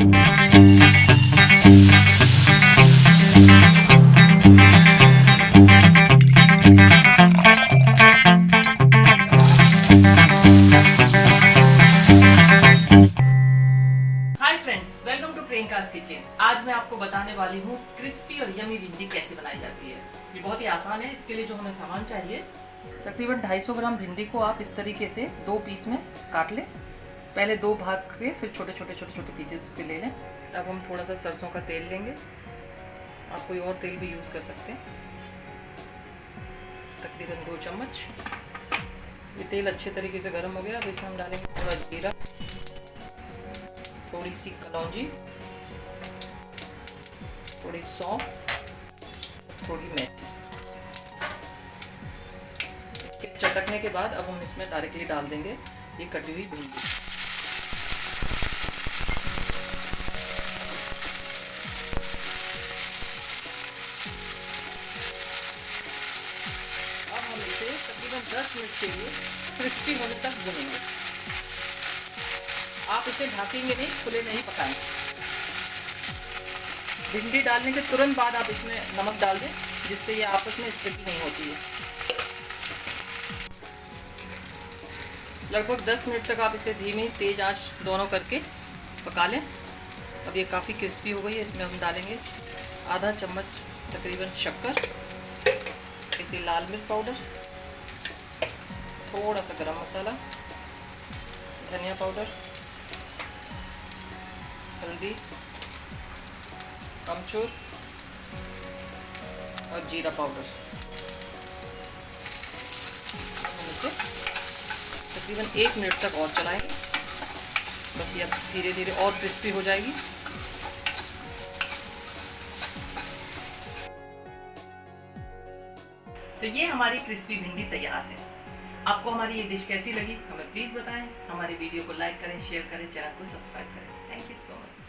Hi friends, welcome to Priyanka's kitchen. आज मैं आपको बताने वाली हूँ क्रिस्पी और यमी भिंडी कैसे बनाई जाती है। ये बहुत ही आसान है। इसके लिए जो हमें सामान चाहिए, तकरीबन 250 ग्राम भिंडी को आप इस तरीके से 2 पीस में काट लें। पहले 2 भाग के फिर छोटे छोटे पीसेस उसके ले लें। अब हम थोड़ा सा सरसों का तेल लेंगे। आप कोई और तेल भी यूज़ कर सकते हैं। तकरीबन 2 चम्मच। ये तेल अच्छे तरीके से गर्म हो गया। अब इसमें हम डालेंगे थोड़ा जीरा, थोड़ी सी कलौंजी, थोड़ी सौंफ, थोड़ी मेथी। चटकने के बाद अब हम इसमें डायरेक्टली डाल देंगे ये कटी हुई भिंडी। अब हम इसे तकरीबन 10 मिनट के लिए क्रिस्पी होने तक भूनेंगे। आप इसे ढकेंगे नहीं, खुले नहीं पकाएं। भिंडी डालने के तुरंत बाद आप इसमें नमक डाल दें, जिससे ये आपस में स्टिकी नहीं होती है। लगभग 10 मिनट तक आप इसे धीमी तेज आंच दोनों करके पका लें। अब ये काफ़ी क्रिस्पी हो गई है। इसमें हम डालेंगे आधा चम्मच तकरीबन शक्कर, इसी लाल मिर्च पाउडर, थोड़ा सा गरम मसाला, धनिया पाउडर, हल्दी, अमचूर और जीरा पाउडर। हम इसे तकरीबन 1 मिनट तक और चलाएंगे। बस ये अब धीरे धीरे और क्रिस्पी हो जाएगी। तो ये हमारी क्रिस्पी भिंडी तैयार है। आपको हमारी ये डिश कैसी लगी हमें प्लीज़ बताएं। हमारी वीडियो को लाइक करें, शेयर करें, चैनल को सब्सक्राइब करें। Thank you so much.